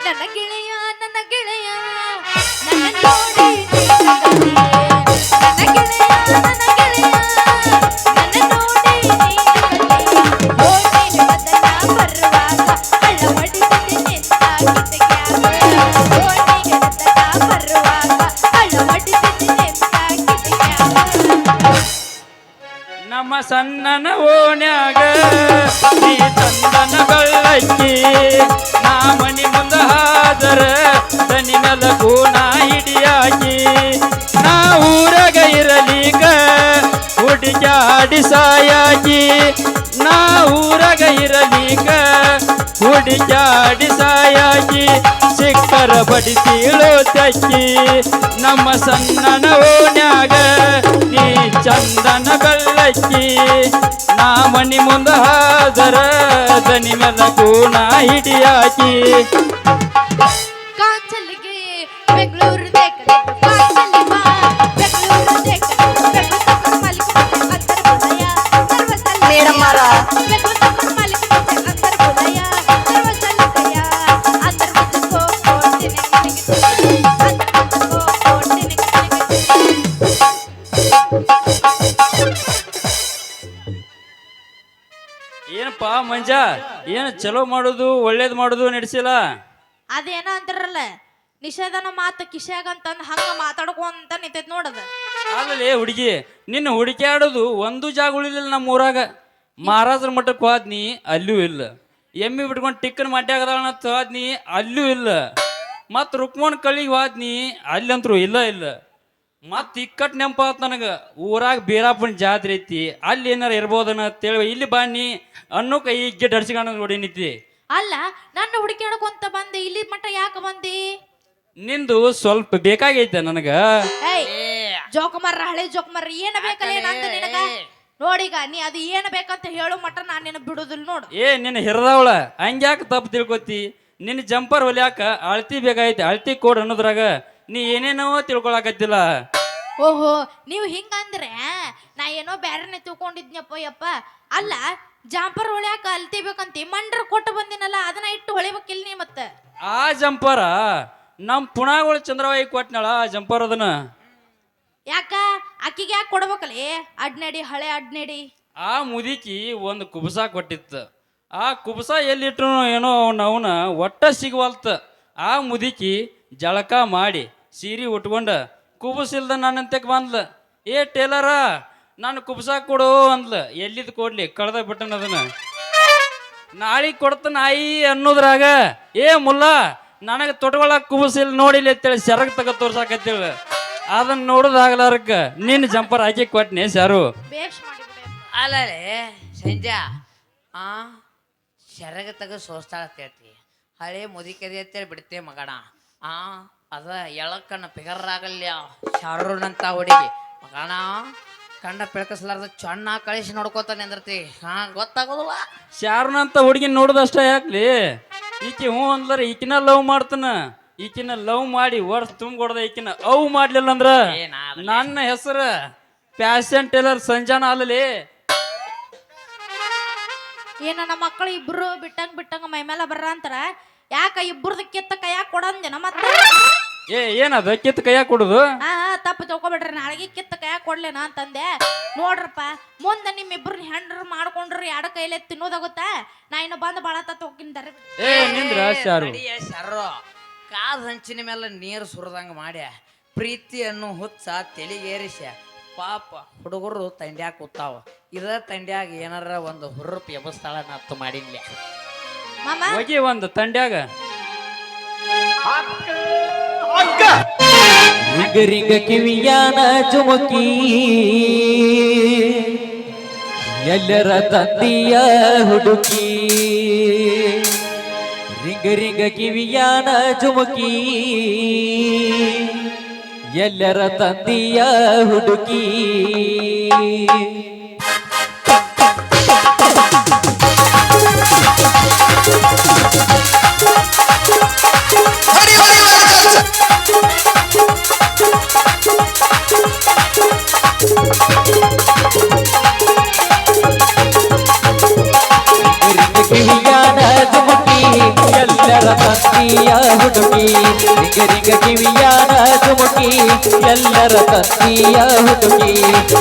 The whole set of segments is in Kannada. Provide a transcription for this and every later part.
ನನ್ನ ಗೆಳೆಯ ನನ್ನ ಗೆಳೆಯ ನನ್ನ ನೋಡಿ ನೀನಗಲಿಯೇ. ನನ್ನ ಗೆಳೆಯ ನನ್ನ ಗೆಳೆಯ ನನ್ನ ನೋಡಿ ನೀನಗಲಿಯೇ. ಓ ನೀನು ಬದಲ ಬರುವಾಗ ಅಳವಡಿಸಿದೆ ನಿನ್ನ ಕಿಟಕಿಯಾಗ. ಓ ನೀನು ಬದಲ ಬರುವಾಗ ಅಳವಡಿಸಿದೆ ನಿನ್ನ ಕಿಟಕಿಯಾಗ. ನಮ್ಮ ಸಣ್ಣನ ಓಣ್ಯಾಗ ನೀ ಚಂದನ ಬೆಳ್ಳಕ್ಕಿ ನಾ ಮನಿ ಮುಂದ ಹಾದರ ದನಿ ಮೆಲಕು ನಾ ಹಿಡಿಯಾಕಿ ನಾ ಊರಾಗ ಇರಲೀಗ ಹುಡುಕ್ಯಾಡಿ ಸಾಯಾಕಿ ನಾ ಊರಾಗ ಇರಲೀಗ ಹುಡುಕ್ಯಾಡಿ ಸಾಯಾಕಿ ಸಿಕ್ಕರ ಬಡಿತೀಳೋ ತಕ್ಕಿ ನಮ್ಮ ಸಣ್ಣನ ಓಣ್ಯಾಗ ನೀ ಚಂದನ ಬೆಳ್ಳಕ್ಕಿ ನಾ ಮನಿ ಮುಂದ ಹಾದರ ದನಿ ಮೆಲಕು ನಾ ಹಿಡಿಯಾಕಿ ಕಾಂಚಲಿಗೆ ಬೆಂಗಳೂರು ದೇಕಲೆ ಕಾಂಚಲಿ ಬಾ ಬೆಂಗಳೂರು ದೇಕಲೆ ಬೆಂಗಳೂರು ತಕ್ಕ ಮಾಲಿಕ ಅಂತರ ಬುಲಯ ಸರ್ವಸಲ ಮೇಡಮ್ ಮಾರ ಬೆಂಗಳೂರು ತಕ್ಕ ಮಾಲಿಕ ಅಂತರ ಬುಲಯ ಸರ್ವಸಲ ಕಯ ಅಂತರ ಮುझको कोटिने अंतर मुझको कोटिने ಏನಪ್ಪ ಮಂಜ ಏನು ಚಲೋ ಮಾಡೋದು ಒಳ್ಳೇದು ಮಾಡೋದು ನಡೆಸಿಲ್ಲ ಅದೇನೋ ಅಂತಾರಲ್ಲ ನಿಷೇಧನ ಮಾತು ಕಿಶಾಗ ಅಂತಂದು ಹಂಗ ಮಾತಾಡ್ಕೊಂತ ನಿಂತೈತ್ ನೋಡದ. ಆಮೇಲೆ ಹುಡುಗಿ ನಿನ್ನ ಹುಡುಕ್ಯಾಡೋದು ಒಂದು ಜಾಗ ಉಳಿಲಿಲ್ಲ ನಮ್ಮ ಊರಾಗ ಮಹಾರಾಜರ ಮಠಕ್ಕೆ ಹೋದ್ನಿ ಅಲ್ಲೂ ಇಲ್ಲ ಎಮ್ಮಿ ಬಿಟ್ಕೊಂಡು ಟಿಕ್ಕನ್ ಮಡ್ಯಾಗದಾಳಂತ ಹೋದ್ನಿ ಅಲ್ಲೂ ಇಲ್ಲ ಮತ್ತು ರುಕ್ಮಣ್ ಕಳಿಗೆ ಹೋದ್ನಿ ಅಲ್ಲಂತ್ರು ಇಲ್ಲ ಇಲ್ಲ ಮತ್ತು ಇಕ್ಕಟ್ ನೆನಪಾತ್ ನನಗೆ ಊರಾಗ ಬೀರಾಪನ ಜಾತ್ರೆ ಐತಿ ಅಲ್ಲಿ ಏನಾರ ಇರ್ಬೋದನ ಅಂತೇಳಿ ಇಲ್ಲಿ ಬಾನಿ ಅನ್ನೋ ಕೈ ಗಿಡ್ ಹಡ್ಸಿಕೊಂಡು ನೋಡಿ ನಿಂತಿ. ಅಲ್ಲ ನನ್ನ ಹುಡುಕ್ಯಾಡ್ಕೊಂತ ಬಂದೆ ಇಲ್ಲಿ ಮಟ್ಟ ಯಾಕೆ ಬಂದಿ? ನಿಂದು ಸ್ವಲ್ಪ ಬೇಕಾಗೈತೆ ನನಗ. ಏಯ್ ಜೋಕುಮಾರ ಹಳೆ ಜೋಕುಮಾರ ಏನ ಬೇಕಲ್ಲ ಏನಂತ ನಿನಗ ನೋಡೀಗ ನೀ ಅದು ಏನ್ ಬೇಕಂತ ಹೇಳೋ ಮಟ್ಟ ನಾನು ನಿನ್ನ ಬಿಡುದಿಲ್ಲ ನೋಡು. ನಿನ್ನ ಹಿರದವಳ ಹಂಗ್ಯಾಕೆ ತಪ್ಪು ತಿಳ್ಕೊತಿ ನಿನ್ನ ಜಂಪರ್ ಹೊಲ್ಯಾಕ ಅಳ್ತಿ ಬೇಕಾಗೈತಿ ಅಳ್ತಿ ಕೋಡ್ ಅನ್ನೋದ್ರಾಗ ನೀ ಏನೇನೋ ತಿಳ್ಕೊಳಕತ್ತಿಲ್ಲ. ಓಹೋ ನೀವು ಹಿಂಗಂದ್ರೆ ನಾ ಏನೋ ಬ್ಯಾರನೆ ತಿಳ್ಕೊಂಡಿದ್ನಪ್ಪ ಯಪ್ಪ. ಅಲ್ಲ ಜಾಂಪರ್ ಹೊಳ್ಯಾಕ ಅಲ್ತಿಬೇಕಂತ ಮಂಡ್ರ ಕೊಟ್ಟು ಬಂದಿನಲ್ಲ ಅದನ್ನ ಇಟ್ಟು ಹೊಳಿಬೇಕಿಲ್ಲ ನೀ ಮತ್ತೆ. ಆ ಜಂಪರ ನಮ್ಮ ಪುಣಾಗಳು ಚಂದ್ರವಾಯಿ ಕೊಟ್ನಾಳ ಆ ಜಂಪರ್ ಅದನ್ನ ಯಾಕ ಅಕ್ಕಿಗೆ ಯಾಕೆ ಕೊಡ್ಬೇಕಲ್ಲಿ ಅಡ್ನಡಿ ಹಳೆ ಅಡ್ನಡಿ. ಆ ಮುದುಕಿ ಒಂದು ಕುಬಸ ಕೊಟ್ಟಿತ್ತು ಆ ಕುಬಸ ಎಲ್ಲಿಟ್ರು ಏನೋ ಅವನ ಒಟ್ಟ ಸಿಗವಲ್ತ. ಆ ಮುದುಕಿ ಜಳಕ ಮಾಡಿ ಸೀರೆ ಉಟ್ಕೊಂಡ ಕುಬಸಿಲ್ದ ನನ್ನಂತಕ್ಕೆ ಬಂದ್ಲ. ಟೇಲರ ನಾನು ಕುಬಸ ಕೊಡು ಅಂದ್ಲ. ಎಲ್ಲಿದ್ ಕೊಡ್ಲಿ ಕಳ್ದ ಬಿಟ್ಟನ ಅದನ್ನ ನಾಳೆ ಕೊಡ್ತಾನ ಆಯಿ ಅನ್ನೋದ್ರಾಗ ಮುಲ್ಲ ನನಗೆ ತೊಟ್ಕೊಳಕ್ ಕುಬಸಿಲ್ ನೋಡಿಲ್ಲ ಅಂತೇಳಿ ಸೆರಗ್ ತಗ ತೋರ್ಸಾಕತ್ತೇಳ ಅದನ್ನ ನೋಡೋದಾಗಲಾರಕ್ಕ ನಿನ್ನ ಜಂಪರ್ ಹಾಕಿ ಕೊಟ್ನೆ ಸರು. ಅಲ್ಲೇ ಸಂಜಾ ಸೆರಗ ತಗ ಸೋಸ್ತಾಳ ಅಂತೇಳ್ತಿ ಹಳೆ ಮುದಿಕದಿ ಅಂತೇಳಿ ಬಿಡ್ತೇ ಮಗಣ. ಅದ ಎಳಕ್ಕನ್ನ ಪಿಗರ್ರಾಗಲ್ಯ ಶಾರೂನಂತ ಹುಡುಗಿ ಮಗಣ ಕಣ್ಣ ಬೆಳಕಸ್ಲಾರ್ದ ಚಣ್ಣ ಕಳಿಸಿ ನೋಡ್ಕೋತಾನೆ ಅಂದ್ರತಿ ಗೊತ್ತಾಗೋದಿಲ್ಲ. ಶಾರೂನಂತ ಹುಡುಗಿನ ನೋಡೋದಷ್ಟ ಯಾಕ್ಲಿ ಈಕಿ ಹ್ಞೂ ಅಂದ್ಲಾರ ಈಕಿನ ಲವ್ ಮಾಡ್ತಾನ. ಈಕಿನ ಲವ್ ಮಾಡಿ ವರ್ಷ ತುಂಬಿಕೊಡ್ದ ಈಕಿನ ಅವು ಮಾಡ್ಲಿಲ್ಲ ಅಂದ್ರ ನನ್ನ ಹೆಸರು ಫ್ಯಾಷನ್ ಟೇಲರ್ ಸಂಜಾನ ಅಲ್ಲಲಿ. ಏನ ನಮ್ಮ ಮಕ್ಕಳು ಇಬ್ರು ಬಿಟ್ಟಂಗ ಮೈ ಮೇಲೆ ಬರ್ರ ಅಂತಾರ. ಯಾಕ ಇಬ್ಬರದ ಕಿತ್ತ ಕೈಯಾಗ ಕೊಡಂದೇನ ಮತ್ತೆ ಏನದ ಕಿತ್ತ ಕೈಯಾಗ ಕೊಡುದು? ತಪ್ಪು ತಿಳ್ಕೊಬಿಡ್ರಿ ನಾಳೆಗೆ ಕಿತ್ತ ಕೈಯಾಗ ಕೊಡ್ಲೇನ ಅಂತಂದೆ. ನೋಡ್ರಪ್ಪ ಮುಂದೆ ನಿಮ್ಮಿಬ್ರು ಹೆಂಡ್ರ ಮಾಡ್ಕೊಂಡ್ರಿ ಎರಡು ಕೈಲೇ ತಿನ್ನೋದಾಗುತ್ತಾ. ನಾ ಇನ್ನು ಬಂದು ಬಾಳ ತತ್ ಹೋಗಿಂದಾರೆ. ಶರ್ರು ಕಾದ ಹಂಚಿನ ಮೇಲೆ ನೀರು ಸುರದಂಗ ಮಾಡ್ಯ ಪ್ರೀತಿ ಅನ್ನೋ ಹುಚ್ಚ ತೆಲಿಗೇರಿಸ ಪಾಪ ಹುಡುಗರು ತಂಡ್ಯಾಗ ಕೂತಾವ. ಇದ ತಂಡ್ಯಾಗ ಏನಾರ ಒಂದು ಹುರ್ರಪ್ ಎಬಸ್ತಾಳ ನತ್ತು ಮಾಡಿಲ್ಲ ಹೋಗಿ ಒಂದು ತಂಡ್ಯಾಗ ರಿಂಗ ಕಿವಿಯಾನ ಚುಮುಕಿ ಎಲ್ಲರ ತಂದಿಯ ಹುಡುಕಿ ರಿಂಗ ಕಿವಿಯಾನ ಚುಮುಕಿ ಎಲ್ಲರ ತಂದಿಯ ಹುಡುಕಿ ಕಿವಿಯಾನ ಚುಮುಕಿ ಎಲ್ಲ ಎಲ್ಲರ ತಂದಿಯ ಹುಡುಗಿ ರಿಂಗ ರಿಂಗ ಕಿವಿಯಾನ ಜುಮುಕಿ ಎಲ್ಲರ ತಂದಿಯ ಹುಡುಗಿ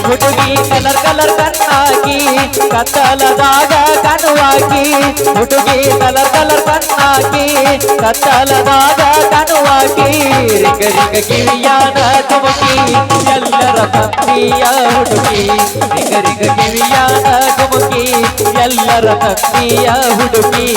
ಹುಡುಗಿ ಕಲರ್ ಕಲರ್ ಕಣ್ಣಾಗಿ ಕತ್ತಲದಾಗ ಕಣುವಾಗಿ ಹುಡುಗಿ ಕಲರ್ ಕಲರ್ ಕಣ್ಣಾಗಿ ಕತ್ತಲದಾಗ ಕಣುವಾಗಿ ರಿಂಗ ರಿಂಗ ಕಿವಿಯಾನ ಜುಮುಕಿ ಎಲ್ಲರ ತಂದಿಯ ಹುಡುಗಿ ರಿಂಗ ರಿಂಗ ಕಿವಿಯಾನ ಜುಮುಕಿ ಎಲ್ಲರ ತಂದಿಯ ಹುಡುಗಿ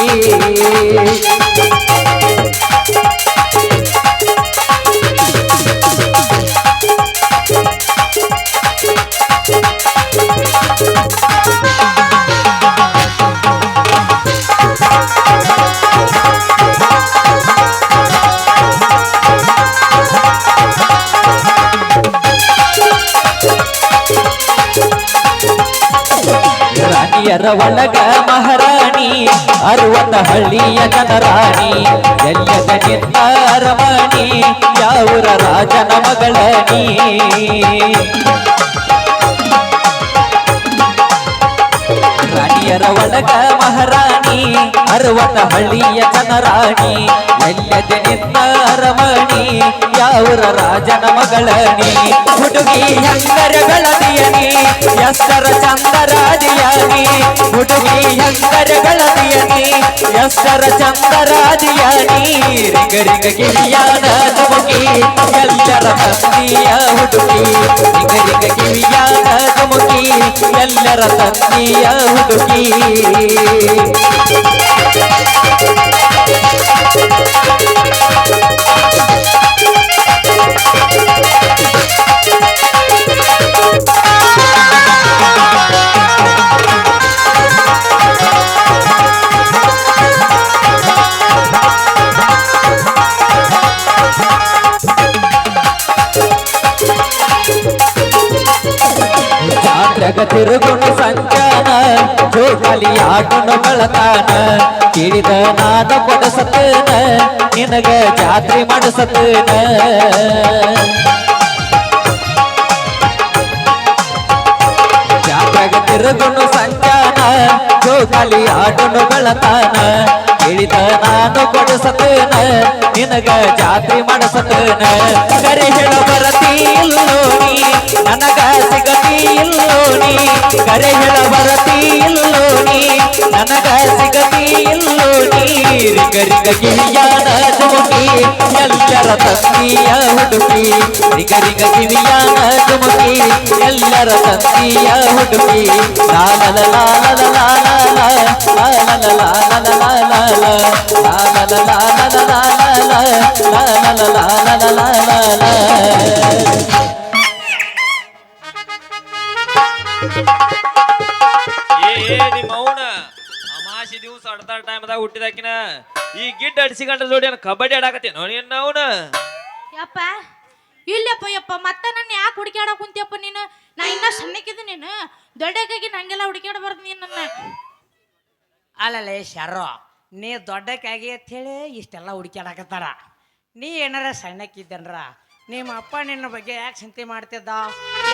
ರಾಣಿಯರ ಒಳಗ ಮಹಾರಾಣಿ 60 ಹಳ್ಳಿಯ ಜನರಾಣಿ ಎಲ್ಲದ ನಿನ್ನ ಅರಮಣಿ ಯಾವೂರ ರಾಜನ ಮಗಳನಿ ರಾಣಿಯರ ಒಳಗ ಮಹಾರಾಣಿ 60 ಹಳ್ಳಿಯ ಜನರಾಣಿ ಎಲ್ಲದೆ ನಿನ್ನ ಅರಮಣಿ ಯಾವೂರ ರಾಜನ ಮಗಳನಿ ಹುಡುಗಿ ಹೆಂಗರ ಗಳದಿಯನಿ ಎಷ್ಟರ ಚಂದರಾದಿಯಾನಿ ಹುಡುಗಿ ಹೆಂಗರ ಗಳದಿಯನಿ ಎಷ್ಟರ ಚಂದರಾದಿಯಾನಿ ರಿಂಗ ರಿಂಗ ಕಿವಿಯಾನ ಜುಮುಕಿ ಎಲ್ಲರ ತಂದಿಯ ಹುಡುಗಿ ರಿಂಗ ರಿಂಗ ಕಿವಿಯಾನ ಜುಮುಕಿ ಎಲ್ಲರ ತಂದಿಯ ಹುಡುಗಿ ಜಾತ್ರೆಗ ತಿರುಗುಣ ಸಂಚಾನ ಜೋಕಾಲಿ ಆಟನು ಬಳತಾನ ಕೇಳಿದ ನಾನು ಕೊಡಸತೇನ ನಿನಗ ಜಾತ್ರೆ ಮಾಡಿಸತೇನ ಜಾತ್ರೆಗ ತಿರುಗುಣ ಸಂಚಾನ ಜೋಕಾಲಿ ಆಟನು ಬಳತಾನ ಕೇಳಿದ ನಾನು ಕೊಡಸತೇನ ನಿನಗ ಜಾತ್ರೆ ಮಾಡಿಸತೇನ ಕರೆ ಹೇಳ ಬರತಿ ಇಲ್ಲೋ ನೀ ನನಗ ಸಿಗತಿ ಇಲ್ಲೋ ನೀ ಕರೆ ಹೇಳ ಬರತಿ ಇಲ್ಲೋ ನೀ ನನಗ ಸಿಗತಿ ಇಲ್ಲೋ ನೀ ರಿಂಗ ರಿಂಗ ಕಿವಿಯಾನ ಜುಮುಕಿ ಎಲ್ಲರ ತಂದಿಯ ಹುಡುಗಿ ರಿಂಗ ರಿಂಗ ಕಿವಿಯಾನ ಜುಮುಕಿ ಎಲ್ಲರ ತಂದಿಯ ಹುಡುಗಿ ಲಾಲ ಲಾಲ ಲಾಲ ಲಾಲ ಲಾಲ ನಿಮ್ಮ ಅವನ ಅಮಾಸಿ ದಿವಸ ಅಡ್ತಾರ ಟೈಮ್ದಾಗ ಹುಟ್ಟಿದಾಕಿನ ಈ ಗಿಡ್ಡ ಅಡಿಸಿಕೊಂಡ ಜೋಡಿ ಕಬಡ್ಡಿ ಆಡಾಕತ್ತೇನೋ ನೀನ್ ಅವನ ಯಪ್ಪ ಇಲ್ಲಪ್ಪ ಯಪ್ಪ ಮತ್ತೆ ನನ್ನ ಯಾಕೆ ಹುಡುಕ್ಯಾಡ ಕುಂತಿಯಪ್ಪ ನೀನು ನಾ ಇನ್ನ ಸಣ್ಣಕ್ಕಿದ್ದು ನೀನು ದೊಡ್ಡಕ್ಕಾಗಿ ನಂಗೆಲ್ಲ ಹುಡುಕ್ಯಾಡಬಾರ್ದು ನೀನು ನನ್ನ ಅಲ್ಲಲ್ಲೇ ಶರ್ರೋ ನೀ ದೊಡ್ಡಕ್ಕಾಗಿ ಅಂಥೇಳಿ ಇಷ್ಟೆಲ್ಲ ಹುಡುಕ್ಯಾಡಕತ್ತಾರ ನೀ ಏನಾರ ಸಣ್ಣಕ್ಕಿದ್ದನ್ರ ನಿಮ್ಮ ಅಪ್ಪ ನಿನ್ನ ಬಗ್ಗೆ ಯಾಕೆ ಚಿಂತೆ ಮಾಡ್ತಿದ್ದ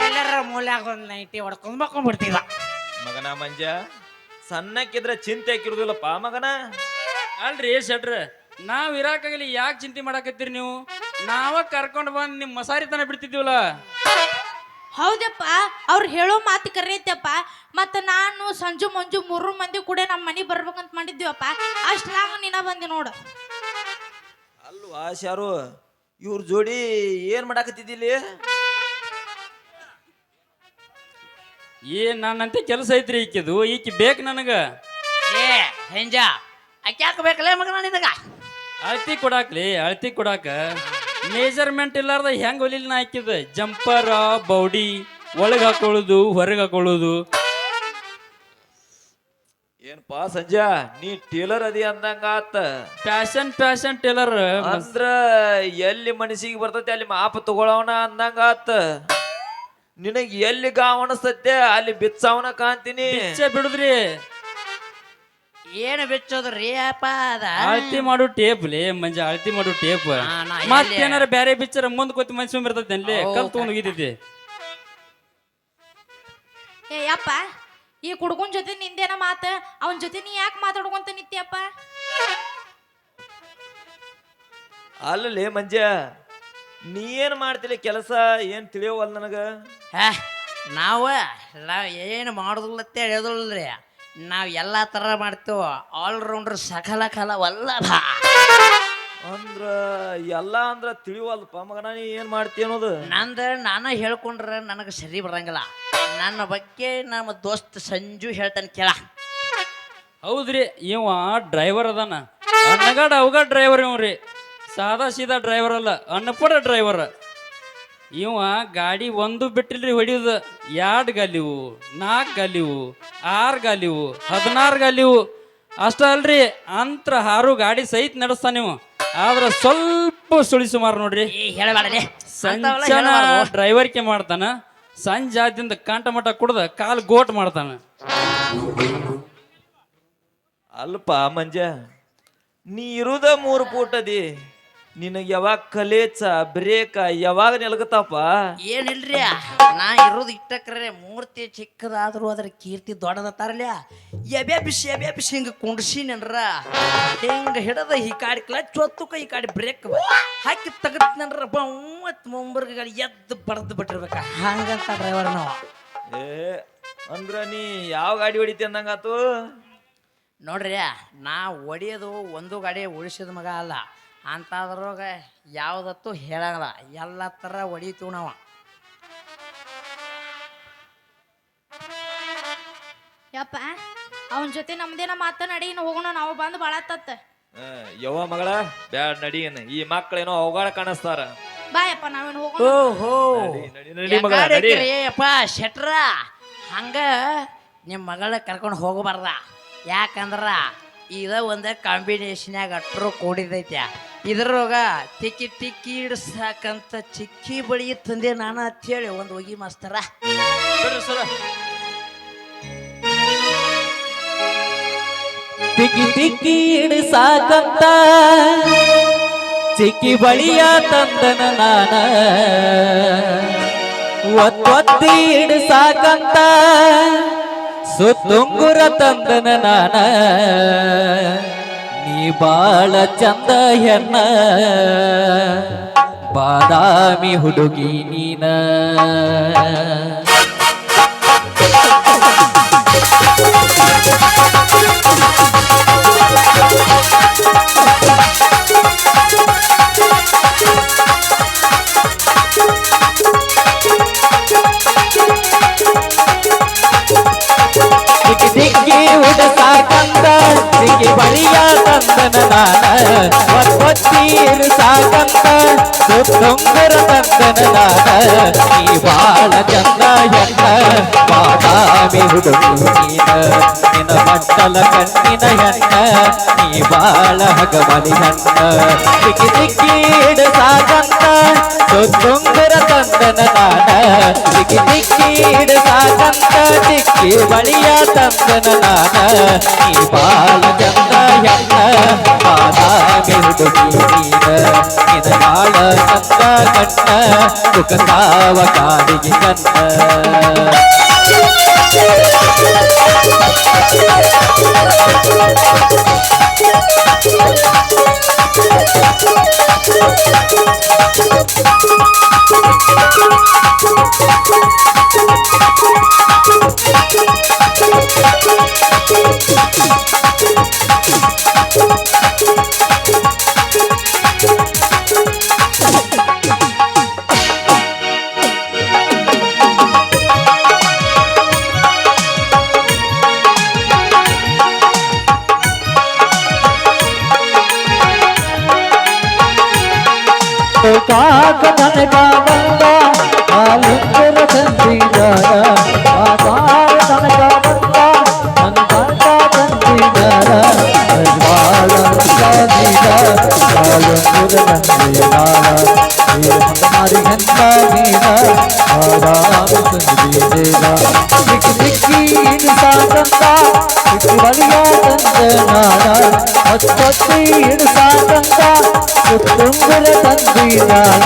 ಎಲ್ಲರ ಮೂಲ್ಯಾಗ ಒಂದು ನೈಟಿ ಹೊಡ್ಕೊಂಡ್ ಮಕ್ಕೊಂಡ್ಬಿಡ್ತಿದ್ದ ಮಗನ ಮಂಜ ಸಣ್ಣಕ್ಕಿದ್ರೆ ಚಿಂತೆ ಹಾಕಿರುದಿಲ್ಲಪ್ಪ ಮಗನ ಅಲ್ರಿ ಶೆಟ್ರ ನಾವ್ ಇರಾಕಾಗಲಿ ಯಾಕೆ ಚಿಂತೆ ಮಾಡಾಕತ್ತೀರಿ ನೀವು ನಾವ ಕರ್ಕೊಂಡು ಬಂದು ನಿಮ್ಮ ಮಸಾರಿ ತನ ಬಿಡ್ತಿದ್ದೀವಲ್ಲ ಹೌದಪ್ಪ ಅವ್ರು ಹೇಳೋ ಮಾತು ಕರೆಯತ್ತಪ್ಪ ಮತ್ತು ನಾನು ಸಂಜು ಮಂಜು 3 ಮಂದಿ ಕೂಡ ನಮ್ಮ ಮನೆಗೆ ಬರ್ಬೇಕಂತ ಮಾಡಿದ್ದೀವಪ್ಪ ಅಷ್ಟ್ರಾಗ ನೀನ ಬಂದಿ ನೋಡು ಅಲ್ವಾ ಶಾರು ಇವ್ರ ಜೋಡಿ ಏನ್ ಮಾಡಾಕತ್ತಿದ್ದಿಲ್ಲಿ ನನ್ನಂತೆ ಕೆಲಸ ಐತ್ರಿ ಈಕಿದು ಈಕಿ ಬೇಕು ನನಗ ಏ ಹೆಂಜ ಆಕೆ ಯಾಕೆ ಬೇಕಲ್ಲ ಮಗನ ನಿನಗ ಅಳತಿ ಕೊಡಾಕ ಮೇಜರ್ಮೆಂಟ್ ಇಲ್ಲಾರ್ದ ಹೆಂಗ್ ಹೊಲಿಲ್ ನಾ ಹಾಕಿದ ಜಂಪರ ಬೌಡಿ ಒಳಗ್ ಹಾಕೊಳ್ಳೋದು ಹೊರಗೆ ಹಾಕೊಳ್ಳೋದು ಏನ್ಪಾ ಸಂಜಾ ನೀ ಟೇಲರ್ ಅದಿ ಅಂದಂಗ ಆತ ಫ್ಯಾಷನ್ ಟೇಲರ್ ಅಂದ್ರ ಎಲ್ಲಿ ಮನಸ್ಸಿಗೆ ಬರ್ತೈತಿ ಅಲ್ಲಿ ಮಾಪ ತಗೊಳವನ ಅಂದಂಗ ಆತ ನಿನಗ್ ಎಲ್ಲಿ ಗಾವ ಅನಸ್ತೈತೆ ಅಲ್ಲಿ ಬಿತ್ಸಾವನ ಕಾಂತೀನಿ ಬಿಡುದ್ರಿ ಏನು ಬಿಚ್ಚೋದ್ರಿ ಅಪ್ಪ ಅದ ಅಳತಿ ಮಾಡು ಟೇಪ್ ಲೇ ಮಂಜ ಅಳತಿ ಮಾಡು ಟೇಪ್ ನಾ ಮತ್ತೇನಾರ ಬ್ಯಾರೆ ಬಿಚ್ಚರ ಮುಂದ್ ಕೂತಿ ಮನ್ಸಿ ಇರ್ತೈತಿ ಅಲ್ಲಿ ಕಲ್ ತಗೊಂಡ್ ಹೋಗಿದ್ದೈತಿ ಏ ಯಪ್ಪ ಈ ಹುಡುಗನ ಜೊತೆ ನಿಂದೇನ ಮಾತು ಅವನ ಜೊತೆ ನೀ ಯಾಕೆ ಮಾತಾಡ್ಕೊಂತ ನಿತ್ಯಪ್ಪ ಅಲ್ಲೇ ಮಂಜ ನೀ ಏನ್ ಮಾಡ್ತಿಲ್ಲ ಕೆಲಸ ಏನ್ ತಿಳಿಯೋವಲ್ಲ ನನಗ. ಹೇ ನಾವು ಏನು ಮಾಡೋದಿಲ್ಲತ್ತೆ ಹೇಳೋದಿಲ್ಲರಿ, ನಾವು ಎಲ್ಲ ಥರ ಮಾಡ್ತೇವೆ. ಆಲ್ರೌಂಡರ್ ಸಕಲ ಕಲವಲ್ಲಭ ಅಂದ್ರ ಎಲ್ಲ ಅಂದ್ರ ತಿಳಿವಲ್ಪ ಮಗನ, ನೀ ಏನ್ ಮಾಡ್ತಿ ಅನ್ನೋದು. ನಾನು ಹೇಳ್ಕೊಂಡ್ರೆ ನನಗೆ ಸರಿ ಬರಂಗಿಲ್ಲ. ನನ್ನ ಬಗ್ಗೆ ನಮ್ಮ ದೋಸ್ತ್ ಸಂಜು ಹೇಳ್ತಾನೆ ಕೇಳ. ಹೌದ್ರಿ, ಇವ ಡ್ರೈವರ್ ಅದಾನ, ಅನ್ನಗಡ ಅವಗ ಡ್ರೈವರ್ ಇವ್ರಿ. ಸಾದಾ ಸೀದಾ ಡ್ರೈವರ್ ಅಲ್ಲ, ಅನ್ನಪಡ ಡ್ರೈವರ್. ಇವ ಗಾಡಿ ಒಂದು ಬಿಟ್ಟಿಲ್ರಿ ಹೊಡಿಯೋದು. 2 ಗಾಲಿವು, 4 ಗಾಲಿವು, 6 ಗಾಲಿವು, 16 ಗಾಲಿವು. ಅಷ್ಟ ಅಲ್ರಿ, ಅಂತ್ರ 6 ಗಾಡಿ ಸಹಿತ ನಡೆಸ್ತಾನ ನೀವು. ಆದ್ರೆ ಸ್ವಲ್ಪ ಸುಳಿ ಸುಮಾರು ನೋಡ್ರಿ. ಹೇಳಬೇಡಲೇ, ಸಂಜನ ಡ್ರೈವರ್ಗೆ ಮಾಡ್ತಾನ, ಸಂಜಾದಿಂದ ಕಂಠ ಮಠ ಕುಡ್ದ ಕಾಲು ಗೋಟ್ ಮಾಡ್ತಾನ. ಅಲ್ಪ ಮಂಜ, ನೀ ಇರುದ 3 ಫೂಟ್ ಅದಿ, ನಿನಗೆ ಯಾವಾಗ ಕಲೇಚ ಬ್ರೇಕ ಯಾವಾಗ ನೆಲಗತ್ತಪ್ಪ? ಏನಿಲ್ರಿ, ನಾ ಇರೋದು ಇಟ್ಟಕ್ರೆ ಮೂರ್ತಿ ಚಿಕ್ಕದಾದ್ರು ಅದ್ರ ಕೀರ್ತಿ ದೊಡ್ಡದತ್ತಾರಲ್ಲ. ಎಬೆ ಬಿಸಿ ಹಿಂಗ ಕುಂಡ್ಸಿ ನನ್ರ ಹಿಂಗ ಹಿಡದ ಈ ಕಾಡಿ ಕ್ಲಚ್ ಹೊತ್ತುಕ ಈ ಕಾಡಿ ಬ್ರೇಕ್ ಹಾಕಿ ತೆಗದ್ ನನ್ರ ಮೂವತ್ ಮುಂಬರ್ಗ ಎದ್ದು ಬಡ್ದು ಬಿಟ್ಟಿರ್ಬೇಕ. ಹಂಗಂತ ಡ್ರೈವರ್ ನಾವು. ಅಂದ್ರ ನೀ ಯಾವ ಗಾಡಿ ಹೊಡಿತಿ ಅಂದಂಗಾತು ನೋಡ್ರಿ, ನಾ ಹೊಡಿಯೋದು ಒಂದು ಗಾಡಿ ಉಳಿಸಿದ ಮಗ ಅಲ್ಲ. ಅಂತಾದ್ರಾಗ ಯಾವ್ದತ್ತು ಹೇಳಂಗಿಲ್ಲ, ಎಲ್ಲ ಥರ ಹೊಡಿತೀವಿ ನಾವು. ಯಪ್ಪ ಅವನ ಜೊತೆ ನಮ್ದೇನ ಮಾತನಾಡಿ ಹೋಗೋಣ, ನಾವು ಬಂದು ಬಾಳತ್ತತ್ತ. ಯವ್ವ ಮಗಳ ಬ್ಯಾಡ್ ನಡಿಯನ್, ಈ ಮಕ್ಕಳೇನೋ ಅವಗಾಡ ಕಾಣಿಸ್ತಾರ. ಬಾಯಪ್ಪ ನಾವೇನು ಹೋಗೋಣ. ಓಹೋ ನಡಿ ಮಗಳ ನಡಿ. ಅಪ್ಪ ಶೆಟ್ರ, ಹಂಗ ನಿಮ್ಮ ಮಗಳ ಕರ್ಕೊಂಡು ಹೋಗಬಾರ್ದ. ಯಾಕಂದ್ರ ಇದ ಒಂದ ಕಾಂಬಿನೇಷನ್ಯಾಗ ಅಟ್ರು ಕೂಡಿದೈತ್ಯ. ಇದ್ರಾಗ ತಿಕ್ಕಿ ಇಡ್ಸಾಕಂತ ಚಿಕ್ಕಿ ಬಳಿ ತಂದೆ ನಾನು ಅಂತೇಳಿ ಒಂದು ಹೋಗಿ ಮಾಸ್ತರ. ತಿಕ್ಕಿ ಇಡ್ಸಾಕಂತ ಚಿಕ್ಕಿ ಬಳಿಯ ತಂದನ ನಾನ, ಒತ್ತಿ ಇಡ್ಸಾಕಂತ ಸುತ್ತುಂಗುರ ತಂದನ ನಾನ. ನೀ ಬಾಳ ಚಂದ ಹೆಣ್ಣ, ಬಾದಾಮಿ ಹುಡುಗಿ ನೀನ. ದಿಕ್ಕಿ ಉಡಸಾಕಂತ ದಿಕ್ಕಿ ಬಳಿಯ ತಂದನ ನಾನ, ಒತ್ತಿ ಇರಿಸಾಕಂತ ಸುತ್ತುಂಗುರ ತಂದನ ನಾನ. ನೀ ಬಾಳ ಚಂದ ಹೆಣ್ಣ, ಬಾದಾಮಿ ಹುಡುಗಿ ನೀನ. ನಿನ್ನ ಬಟ್ಟಲ ಕಣ್ಣಿನ ಹೆಣ್ಣ, ನೀ ಬಾಳ ಹಗಮಲಿ ಹೆಣ್ಣ. ದಿಕ್ಕಿ ಇಡಸಾಕಂತ ಸುತ್ತುಂಗುರ ತಂದನ ನಾನ, ದಿಕ್ಕಿ ಇಡಸಾಕಂತ ದಿಕ್ಕಿ ಬಳಿಯ ತಂದನ ನಾನ. ನೀ ಬಾಳ ಚಂದ ಹೆಣ್ಣ, ಬಾದಾಮಿ ಹುಡುಗಿ ನೀನ. ನಿನ್ನ ಬಾಳ ಚಂದ ಕಣ್ಣ, ಮುಖತಾವ ಕಾಡಿಗೆ ಕಣ್ಣ. ಕಾಕ ನನಗ ಬಂದ ಆಲುಂಗುರ ತಂದಿದಾರ, ಆಕಾರ ನನಗ ಬಂದ ನನ್ನ ಕಾಕ ತಂದಿದಾರ. ಬಾಳ ತಂದಿದ ಆಲುಂಗುರ ತಂದಿದಾರ, ಮಾರಿ ಹೆಂತ ನೀನ ಆರಾಮ ತಂದಿದೇನ. ದಿಕ್ಕಿ ಇಡ್ಸಾಕಂತ ದಿಕ್ಕಿ ಬಳಿಯ ತಂದನಾನ, ಒತ್ತಿ ಇಡ್ಸಾಕಂತ ಸುತ್ತುಂಗುರ ತಂದಿದಾನ.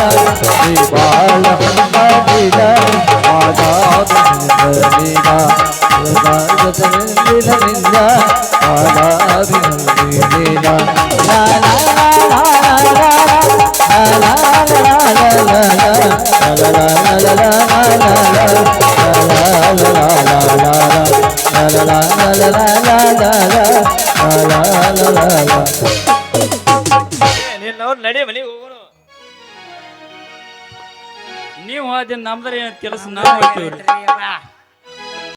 ನೀ ಬಾಳ ಹಂದಿದ ಆದಾದಿನ ನಿಂದ ಆದಾದಿನ. ನಿನ್ನವ್ರು ನಡಿ ಮನೆಗೆ ಹೋಗೋಣ. ನೀವು ಅದೇನು ನಮ್ದ್ರ ಏನ್ ಕೆಲಸ ನಾವು ಮಾಡ್ತೀವ್ರಿ ಬಿಡ್ರಿ ಅವ್ವ.